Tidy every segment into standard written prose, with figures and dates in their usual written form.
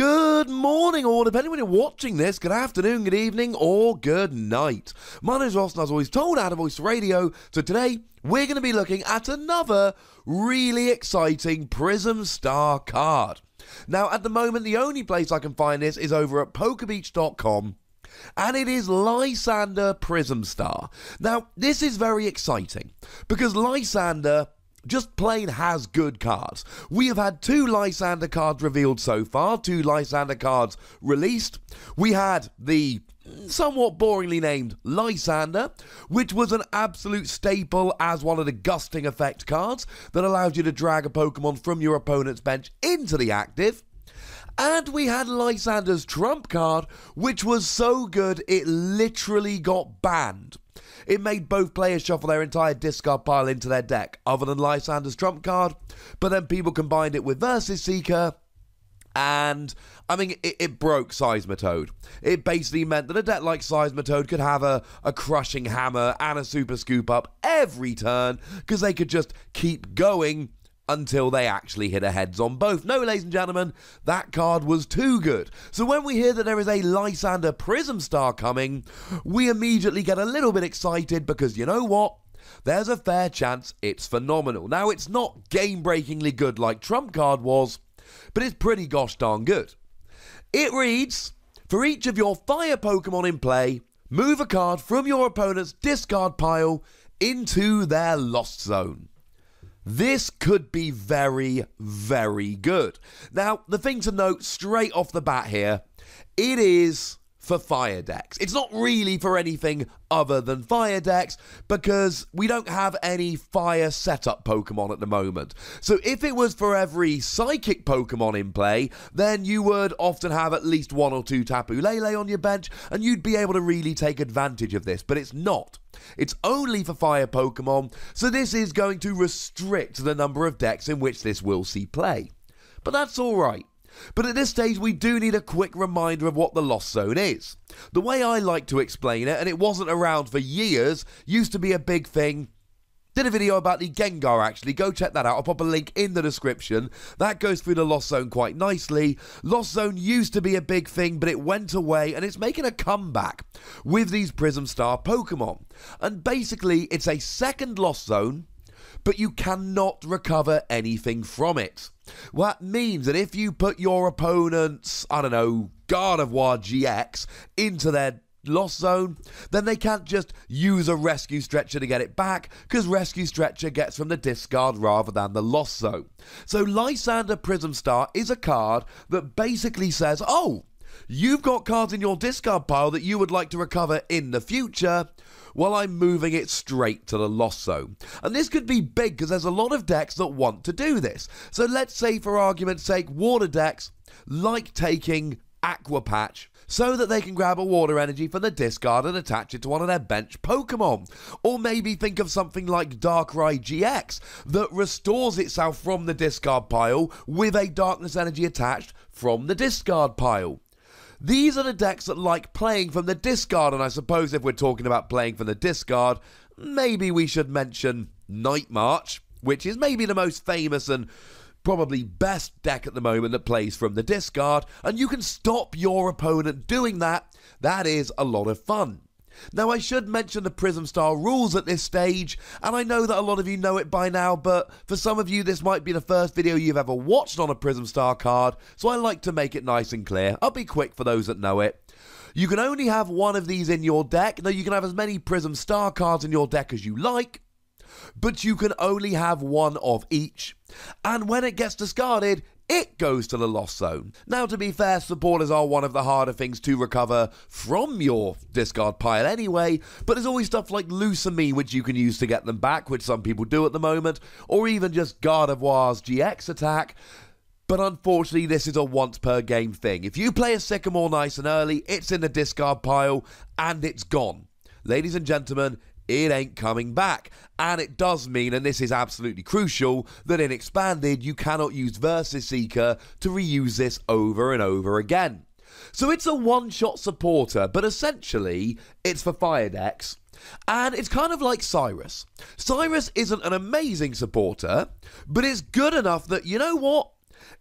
Good morning, or depending when you're watching this, good afternoon, good evening, or good night. My name is Ross, and as always told, out of Voice Radio. So today, we're going to be looking at another really exciting Prism Star card. Now, at the moment, the only place I can find this is over at pokerbeach.com. And it is Lysandre Prism Star. Now, this is very exciting because Lysandre just plain has good cards. We have had 2 Lysandre cards revealed so far, 2 Lysandre cards released. We had the somewhat boringly named Lysandre, which was an absolute staple as one of the gusting effect cards that allowed you to drag a Pokemon from your opponent's bench into the active. And we had Lysandre's trump card, which was so good it literally got banned. It made both players shuffle their entire discard pile into their deck, other than Lysandre's trump card, but then people combined it with Versus Seeker, and, I mean, it broke Seismitoad. It basically meant that a deck like Seismitoad could have a crushing hammer and a super scoop up every turn, because they could just keep going until they actually hit a heads on both. No, ladies and gentlemen, that card was too good. So when we hear that there is a Lysandre Prism Star coming, we immediately get a little bit excited because you know what? There's a fair chance it's phenomenal. Now, it's not game-breakingly good like Trump card was, but it's pretty gosh darn good. It reads, for each of your fire Pokemon in play, move a card from your opponent's discard pile into their lost zone. This could be very, very good. Now, the thing to note straight off the bat here, it is for fire decks. It's not really for anything other than fire decks because we don't have any fire setup Pokemon at the moment. So if it was for every psychic Pokemon in play, then you would often have at least 1 or 2 Tapu Lele on your bench and you'd be able to really take advantage of this, but it's not. It's only for fire Pokemon, so this is going to restrict the number of decks in which this will see play. But that's alright. But at this stage, we do need a quick reminder of what the Lost Zone is. The way I like to explain it, and it wasn't around for years, used to be a big thing. Did a video about the Gengar, actually. Go check that out. I'll pop a link in the description. That goes through the Lost Zone quite nicely. Lost Zone used to be a big thing, but it went away, and it's making a comeback with these Prism Star Pokemon. And basically, it's a second Lost Zone, but you cannot recover anything from it. That means that if you put your opponent's, I don't know, Gardevoir GX into their Lost Zone, then they can't just use a Rescue Stretcher to get it back, because Rescue Stretcher gets from the discard rather than the Lost Zone. So Lysandre Prism Star is a card that basically says, oh, you've got cards in your discard pile that you would like to recover in the future. Well, I'm moving it straight to the Lost Zone. And this could be big because there's a lot of decks that want to do this. So let's say, for argument's sake, water decks like taking Aqua Patch so that they can grab a water energy from the discard and attach it to one of their bench Pokemon. Or maybe think of something like Darkrai GX that restores itself from the discard pile with a darkness energy attached from the discard pile. These are the decks that like playing from the discard, and I suppose if we're talking about playing from the discard, maybe we should mention Night March, which is maybe the most famous and probably best deck at the moment that plays from the discard, and you can stop your opponent doing that. That is a lot of fun. Now, I should mention the Prism Star rules at this stage, and I know that a lot of you know it by now, but for some of you this might be the first video you've ever watched on a Prism Star card, so I like to make it nice and clear. I'll be quick for those that know it. You can only have one of these in your deck. Now, you can have as many Prism Star cards in your deck as you like, but you can only have one of each, and when it gets discarded, it goes to the Lost Zone. Now, to be fair, supporters are one of the harder things to recover from your discard pile anyway, but there's always stuff like Lysandre, which you can use to get them back, which some people do at the moment, or even just Gardevoir's GX attack. But unfortunately, this is a once per game thing. If you play a Sycamore nice and early, it's in the discard pile, and it's gone. Ladies and gentlemen, it ain't coming back. And it does mean, and this is absolutely crucial, that in Expanded, you cannot use Versus Seeker to reuse this over and over again. So it's a one-shot supporter, but essentially, it's for fire decks. And it's kind of like Cyrus. Cyrus isn't an amazing supporter, but it's good enough that, you know what?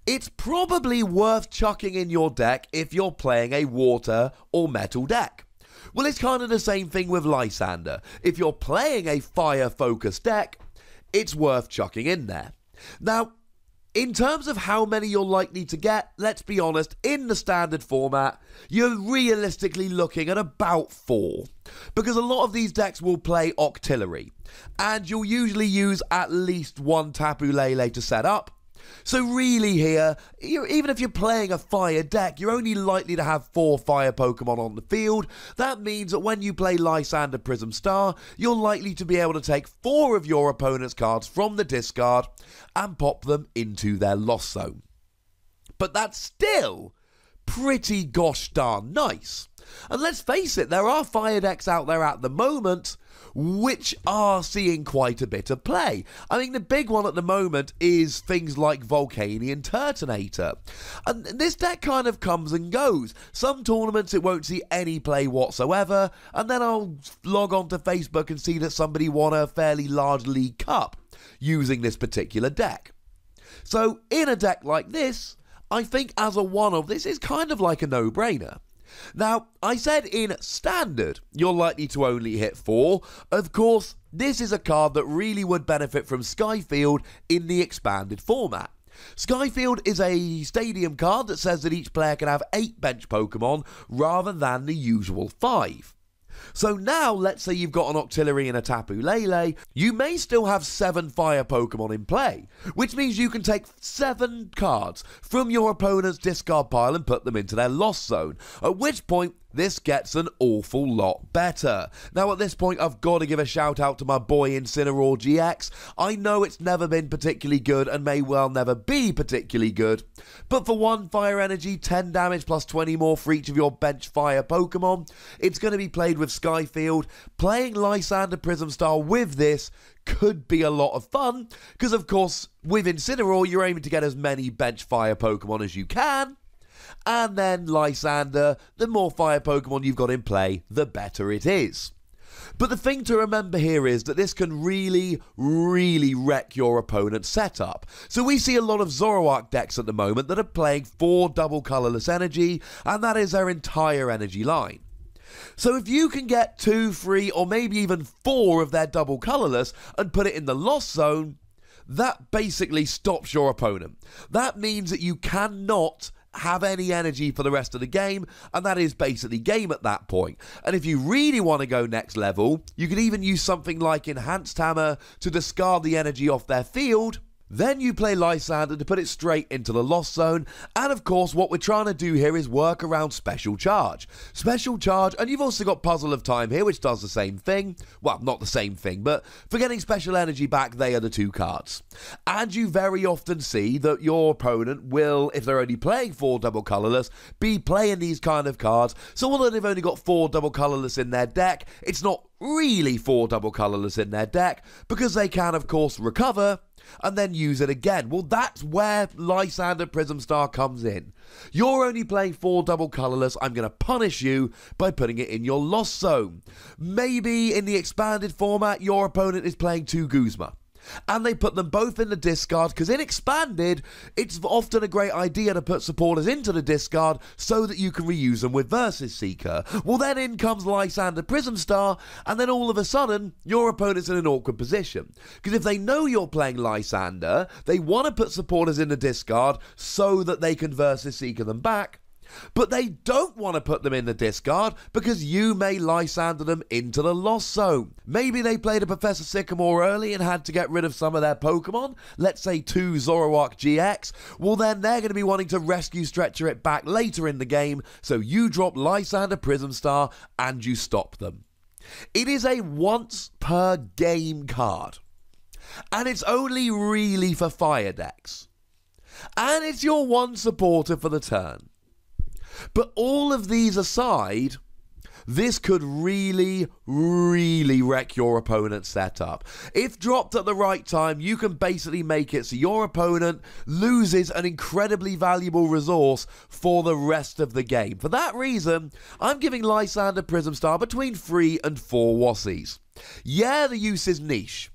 It's probably worth chucking in your deck if you're playing a water or metal deck. Well, it's kind of the same thing with Lysandre. If you're playing a fire-focused deck, it's worth chucking in there. Now, in terms of how many you're likely to get, let's be honest, in the standard format, you're realistically looking at about 4. Because a lot of these decks will play Octillery, and you'll usually use at least 1 Tapu Lele to set up. So really here, even if you're playing a fire deck, you're only likely to have 4 fire Pokemon on the field. That means that when you play Lysandre Prism Star, you're likely to be able to take 4 of your opponent's cards from the discard and pop them into their lost zone. But that's still pretty gosh darn nice. And let's face it, there are fire decks out there at the moment which are seeing quite a bit of play. I think the big one at the moment is things like Volcanion Turtonator. And this deck kind of comes and goes. Some tournaments it won't see any play whatsoever, and then I'll log on to Facebook and see that somebody won a fairly large League Cup using this particular deck. So in a deck like this, I think as a one-off, this is kind of like a no-brainer. Now, I said in Standard, you're likely to only hit 4. Of course, this is a card that really would benefit from Skyfield in the expanded format. Skyfield is a stadium card that says that each player can have 8 bench Pokemon rather than the usual 5. So now, let's say you've got an Octillery and a Tapu Lele, you may still have 7 fire Pokemon in play, which means you can take 7 cards from your opponent's discard pile and put them into their lost zone, at which point this gets an awful lot better. Now at this point I've got to give a shout out to my boy Incineroar GX. I know it's never been particularly good and may well never be particularly good, but for 1 fire energy, 10 damage plus 20 more for each of your bench fire Pokemon, it's going to be played with Skyfield. Playing Lysandre Prism Star with this could be a lot of fun, because of course with Incineroar you're aiming to get as many bench fire Pokemon as you can. And then Lysandre, the more fire Pokemon you've got in play, the better it is. But the thing to remember here is that this can really wreck your opponent's setup. So we see a lot of Zoroark decks at the moment that are playing 4 double colourless energy, and that is their entire energy line. So if you can get 2, 3, or maybe even 4 of their double colourless and put it in the lost zone, that basically stops your opponent. That means that you cannot have any energy for the rest of the game, and that is basically game at that point. And if you really want to go next level, you could even use something like Enhanced Hammer to discard the energy off their field. Then you play Lysandre to put it straight into the lost zone, and of course what we're trying to do here is work around Special Charge. Special Charge, and you've also got Puzzle of Time here, which does the same thing. Well, not the same thing, but for getting special energy back, they are the 2 cards. And you very often see that your opponent will, if they're only playing 4 double colourless, be playing these kind of cards. So although they've only got 4 double colourless in their deck, it's not really 4 double colourless in their deck, because they can of course recover and then use it again. Well, that's where Lysandre Prism Star comes in. You're only playing 4 double colourless, I'm going to punish you by putting it in your lost zone. Maybe in the expanded format, your opponent is playing 2 Guzma, and they put them both in the discard, because in expanded it's often a great idea to put supporters into the discard so that you can reuse them with Versus Seeker. Well, then in comes Lysandre Prism Star, and then all of a sudden your opponent's in an awkward position, because if they know you're playing Lysandre, they want to put supporters in the discard so that they can Versus Seeker them back. But they don't want to put them in the discard because you may Lysandre them into the lost zone. Maybe they played a Professor Sycamore early and had to get rid of some of their Pokemon, let's say 2 Zoroark GX. Well, then they're going to be wanting to rescue Stretcher it back later in the game, so you drop Lysandre Prism Star and you stop them. It is a once per game card, and it's only really for fire decks, and it's your 1 supporter for the turn. But all of these aside, this could really wreck your opponent's setup. If dropped at the right time, you can basically make it so your opponent loses an incredibly valuable resource for the rest of the game. For that reason, I'm giving Lysandre Prism Star between 3 and 4 Wassies. Yeah, the use is niche,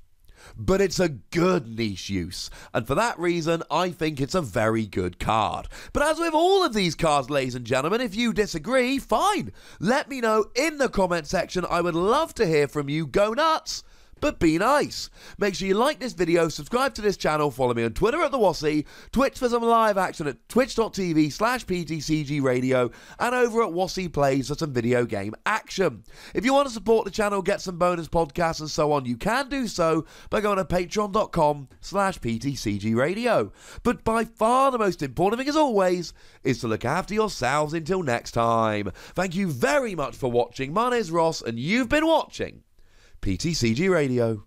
but it's a good niche use, and for that reason I think it's a very good card. But as with all of these cards, ladies and gentlemen, if you disagree, fine, let me know in the comment section. I would love to hear from you. Go nuts, but be nice. Make sure you like this video, subscribe to this channel, follow me on Twitter at the Wassy, Twitch for some live action at twitch.tv/PTCGRadio, and over at Wassy Plays for some video game action. If you want to support the channel, get some bonus podcasts and so on, you can do so by going to patreon.com/PTCGRadio. But by far the most important thing, as always, is to look after yourselves until next time. Thank you very much for watching. My name is Ross, and you've been watching PTCG Radio.